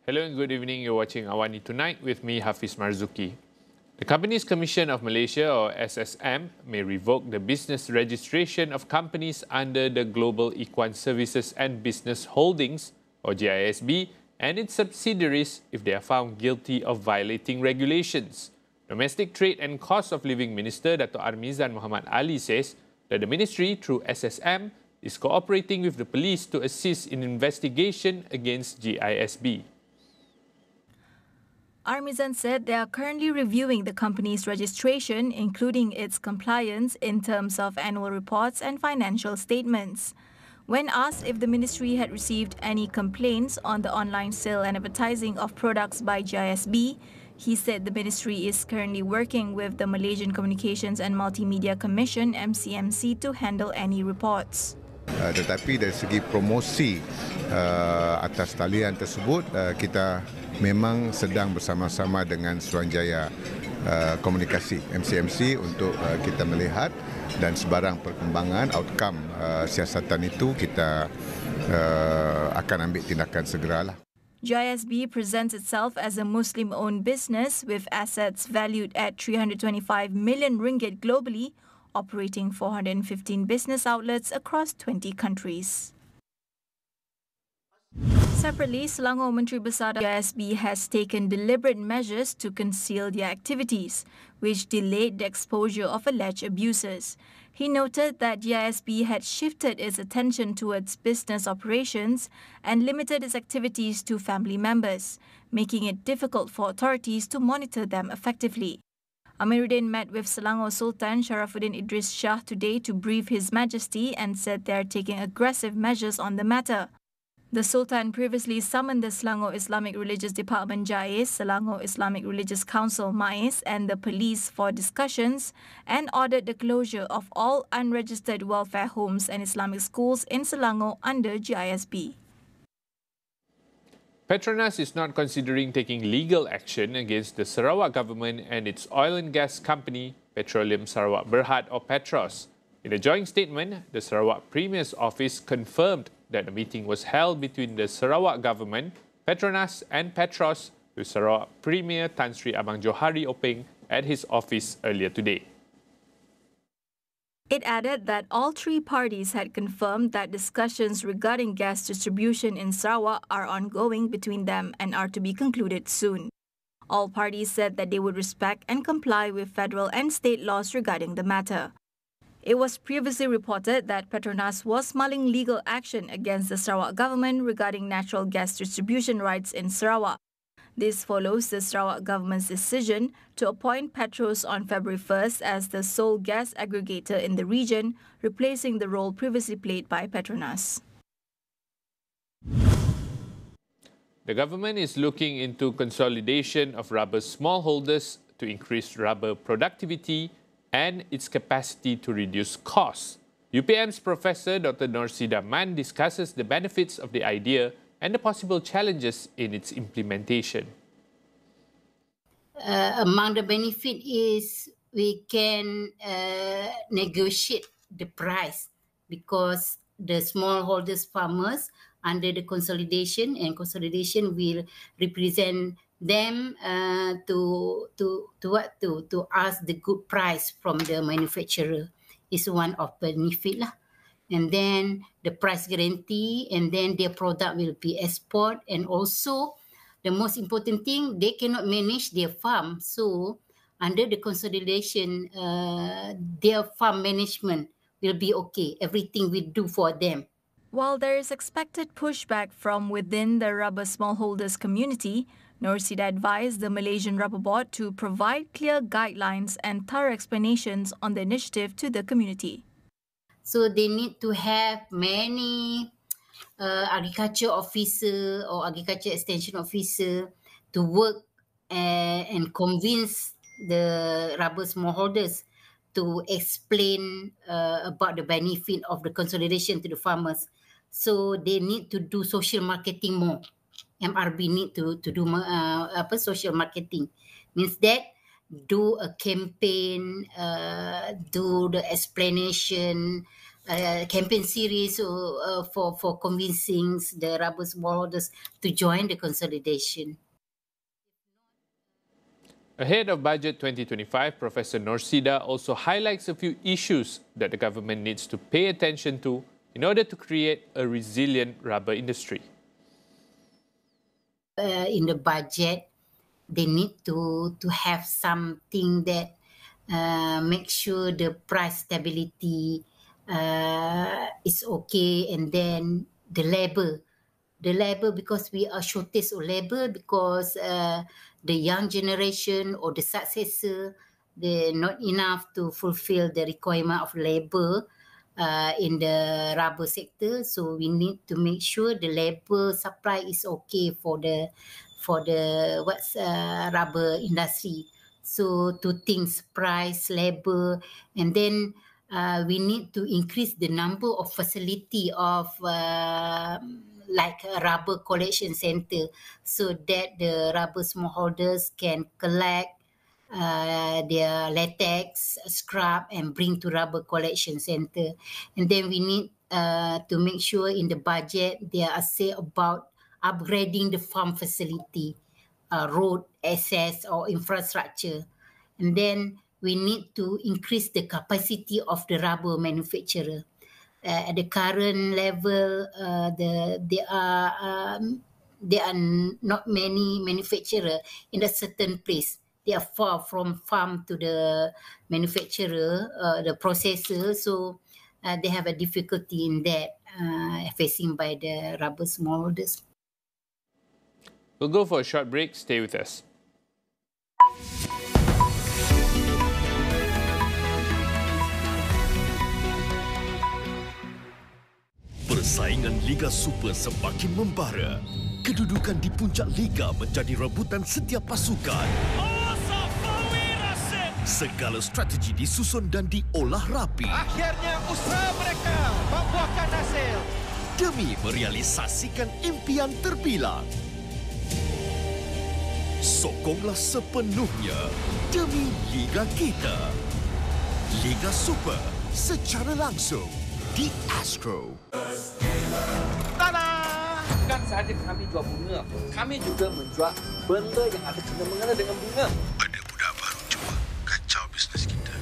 Hello and good evening. You're watching AWANI Tonight with me, Hafiz Marzukhi. The Companies Commission of Malaysia, or SSM, may revoke the business registration of companies under the Global Equine Services and Business Holdings, or GISB, and its subsidiaries if they are found guilty of violating regulations. Domestic Trade and Cost of Living Minister Dato' Armizan Muhammad Ali says that the ministry, through SSM, is cooperating with the police to assist in investigation against GISB. Armizan said they are currently reviewing the company's registration, including its compliance in terms of annual reports and financial statements. When asked if the ministry had received any complaints on the online sale and advertising of products by GISB, he said the ministry is currently working with the Malaysian Communications and Multimedia Commission (MCMC) to handle any reports. Tetapi dari segi promosi atas talian tersebut, kita memang sedang bersama-sama dengan Suruhanjaya Komunikasi MCMC untuk kita melihat dan sebarang perkembangan outcome siasatan itu kita akan ambil tindakan segeralah. GISB presents itself as a Muslim-owned business with assets valued at 325 million ringgit globally, operating 415 business outlets across 20 countries. Separately, Selangor Menteri Besar GISB has taken deliberate measures to conceal their activities, which delayed the exposure of alleged abusers. He noted that GISB had shifted its attention towards business operations and limited its activities to family members, making it difficult for authorities to monitor them effectively. Amiruddin met with Selangor Sultan Sharafuddin Idris Shah today to brief His Majesty and said they are taking aggressive measures on the matter. The Sultan previously summoned the Selangor Islamic Religious Department JAIS, Selangor Islamic Religious Council MAIS and the police for discussions and ordered the closure of all unregistered welfare homes and Islamic schools in Selangor under GISB. Petronas is not considering taking legal action against the Sarawak government and its oil and gas company, Petroleum Sarawak Berhad or Petros. In a joint statement, the Sarawak Premier's office confirmed that a meeting was held between the Sarawak government, Petronas and Petros with Sarawak Premier Tan Sri Abang Johari Openg at his office earlier today. It added that all three parties had confirmed that discussions regarding gas distribution in Sarawak are ongoing between them and are to be concluded soon. All parties said that they would respect and comply with federal and state laws regarding the matter. It was previously reported that Petronas was mulling legal action against the Sarawak government regarding natural gas distribution rights in Sarawak. This follows the Sarawak government's decision to appoint Petros on February 1st as the sole gas aggregator in the region, replacing the role previously played by Petronas. The government is looking into consolidation of rubber smallholders to increase rubber productivity and its capacity to reduce costs. UPM's Professor Dr. Norsida Man discusses the benefits of the idea and the possible challenges in its implementation. Among the benefit is we can negotiate the price because the smallholders farmers under the consolidation and consolidation will represent them to ask the good price from the manufacturer is one of benefit lah. And then the price guarantee, and then their product will be export. And also, the most important thing, they cannot manage their farm. So, under the consolidation, their farm management will be okay. Everything we do for them. While there is expected pushback from within the rubber smallholders community, Norsida advised the Malaysian Rubber Board to provide clear guidelines and thorough explanations on the initiative to the community. So they need to have many agriculture officer or agriculture extension officer to work and convince the rubber smallholders to explain about the benefit of the consolidation to the farmers. So they need to do social marketing more. MRB need to do social marketing. Means that do a campaign, do the explanation, campaign series for convincing the rubber smallholders to join the consolidation. Ahead of Budget 2025, Professor Norsida also highlights a few issues that the government needs to pay attention to in order to create a resilient rubber industry. In the budget, they need to have something that make sure the price stability is okay, and then the labor, because we are shortage of labor, because the young generation or the successor, they're not enough to fulfill the requirement of labor in the rubber sector. So we need to make sure the labor supply is okay for the rubber industry. So two things: price, labor, and then we need to increase the number of facility of like a rubber collection center, so that the rubber smallholders can collect their latex, scrap, and bring to rubber collection center. And then we need to make sure in the budget there are say about upgrading the farm facility, road access or infrastructure. And then we need to increase the capacity of the rubber manufacturer. At the current level, there are not many manufacturer in a certain place. They are far from farm to the manufacturer, the processor. So they have a difficulty in that facing by the rubber smallholders. We'll go for a short break. Stay with us. Persaingan Liga Super semakin membara. Kedudukan di puncak Liga menjadi rebutan setiap pasukan. Segala strategi disusun dan diolah rapi. Akhirnya usaha mereka membuahkan hasil demi merealisasikan impian terbilang. Sokonglah sepenuhnya demi Liga kita. Liga Super secara langsung di Astro. Tada! Bukan sahaja kami jual bunga, kami juga menjual benda yang ada kena-mengena dengan bunga. Ada budak baru cuba kacau bisnes kita.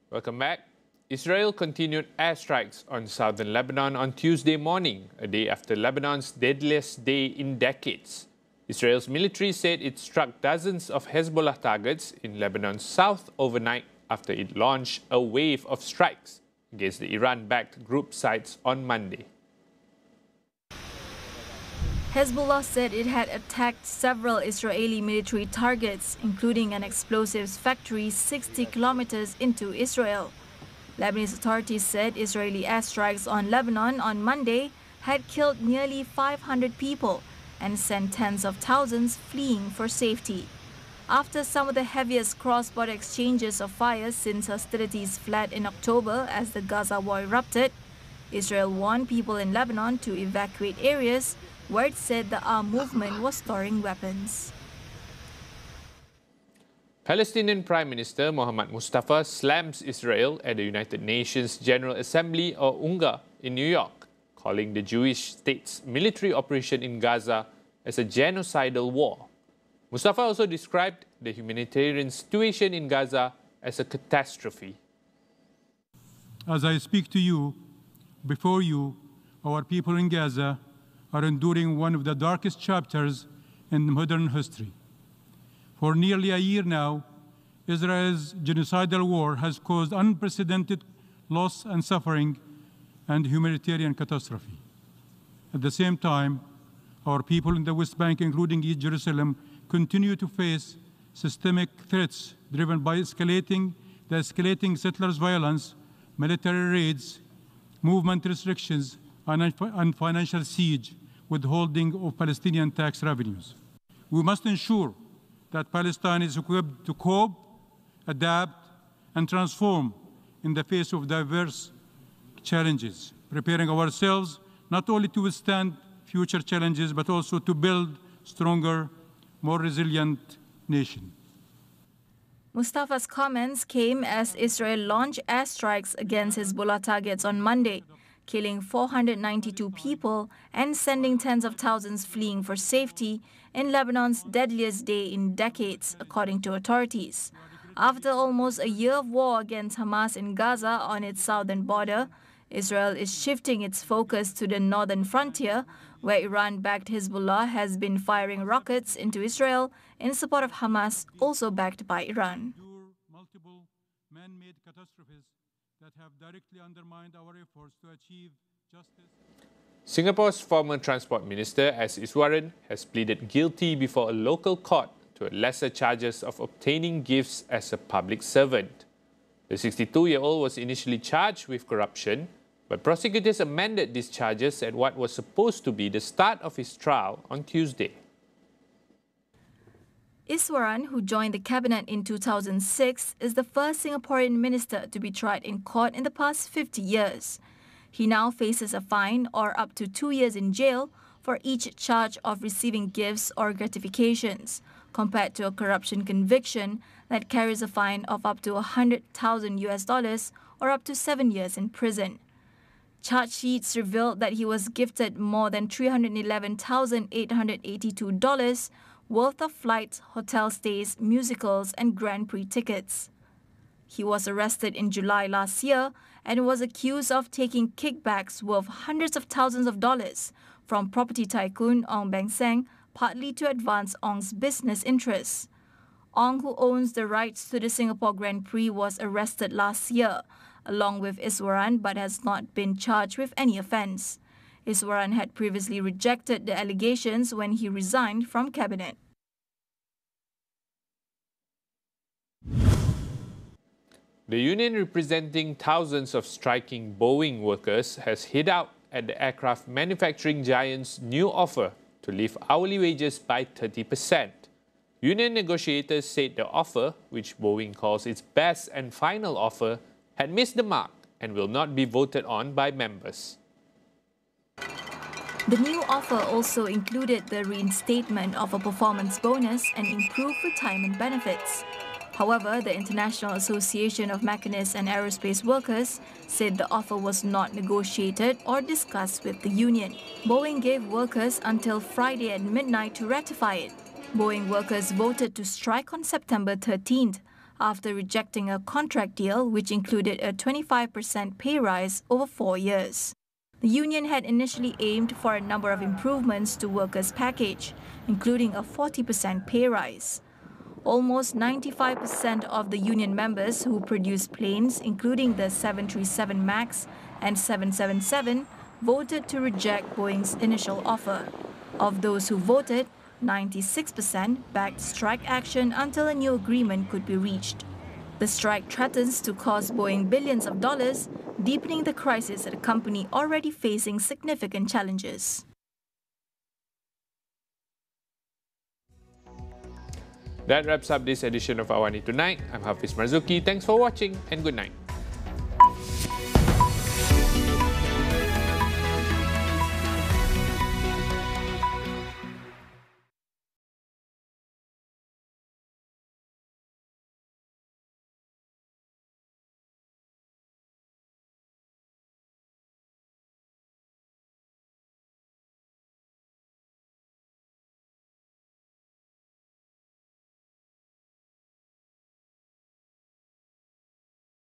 Welcome back. Israel continued airstrikes on southern Lebanon on Tuesday morning, a day after Lebanon's deadliest day in decades. Israel's military said it struck dozens of Hezbollah targets in Lebanon's south overnight after it launched a wave of strikes against the Iran-backed group sites on Monday. Hezbollah said it had attacked several Israeli military targets, including an explosives factory 60 kilometers into Israel. Lebanese authorities said Israeli airstrikes on Lebanon on Monday had killed nearly 500 people and sent tens of thousands fleeing for safety. After some of the heaviest cross-border exchanges of fire since hostilities flared in October as the Gaza war erupted, Israel warned people in Lebanon to evacuate areas where it said the armed movement was storing weapons. Palestinian Prime Minister Mohammad Mustafa slams Israel at the United Nations General Assembly or UNGA in New York, calling the Jewish state's military operation in Gaza as a genocidal war. Mustafa also described the humanitarian situation in Gaza as a catastrophe. As I speak to you, before you, our people in Gaza are enduring one of the darkest chapters in modern history. For nearly a year now, Israel's genocidal war has caused unprecedented loss and suffering and humanitarian catastrophe. At the same time, our people in the West Bank, including East Jerusalem, continue to face systemic threats driven by the escalating settlers' violence, military raids, movement restrictions, and financial siege, withholding of Palestinian tax revenues. We must ensure that Palestine is equipped to cope, adapt, and transform in the face of diverse challenges, preparing ourselves not only to withstand future challenges, but also to build stronger, more resilient nation. Mustafa's comments came as Israel launched airstrikes against Hezbollah targets on Monday, killing 492 people and sending tens of thousands fleeing for safety in Lebanon's deadliest day in decades, according to authorities. After almost a year of war against Hamas in Gaza on its southern border, Israel is shifting its focus to the northern frontier, where Iran-backed Hezbollah has been firing rockets into Israel in support of Hamas, also backed by Iran. Multiple man-made catastrophes that have directly undermined our efforts to achieve justice. Singapore's former Transport Minister, S. Iswaran, has pleaded guilty before a local court to lesser charges of obtaining gifts as a public servant. The 62-year-old was initially charged with corruption, but prosecutors amended these charges at what was supposed to be the start of his trial on Tuesday. Iswaran, who joined the cabinet in 2006, is the first Singaporean minister to be tried in court in the past 50 years. He now faces a fine or up to 2 years in jail for each charge of receiving gifts or gratifications, compared to a corruption conviction that carries a fine of up to $100,000 or up to 7 years in prison. Charge sheets revealed that he was gifted more than $311,882 worth of flights, hotel stays, musicals, and Grand Prix tickets. He was arrested in July last year and was accused of taking kickbacks worth hundreds of thousands of dollars from property tycoon Ong Beng Seng, partly to advance Ong's business interests. Ong, who owns the rights to the Singapore Grand Prix, was arrested last year, along with Iswaran, but has not been charged with any offence. Iswaran had previously rejected the allegations when he resigned from cabinet. The union representing thousands of striking Boeing workers has hit out at the aircraft manufacturing giant's new offer to lift hourly wages by 30%. Union negotiators said the offer, which Boeing calls its best and final offer, had missed the mark and will not be voted on by members. The new offer also included the reinstatement of a performance bonus and improved retirement benefits. However, the International Association of Mechanists and Aerospace Workers said the offer was not negotiated or discussed with the union. Boeing gave workers until Friday at midnight to ratify it. Boeing workers voted to strike on September 13th after rejecting a contract deal which included a 25% pay rise over 4 years. The union had initially aimed for a number of improvements to workers' package, including a 40% pay rise. Almost 95% of the union members who produce planes, including the 737 MAX and 777, voted to reject Boeing's initial offer. Of those who voted, 96% backed strike action until a new agreement could be reached. The strike threatens to cost Boeing billions of dollars, deepening the crisis at a company already facing significant challenges. That wraps up this edition of AWANI Tonight. I'm Hafiz Marzukhi. Thanks for watching and good night.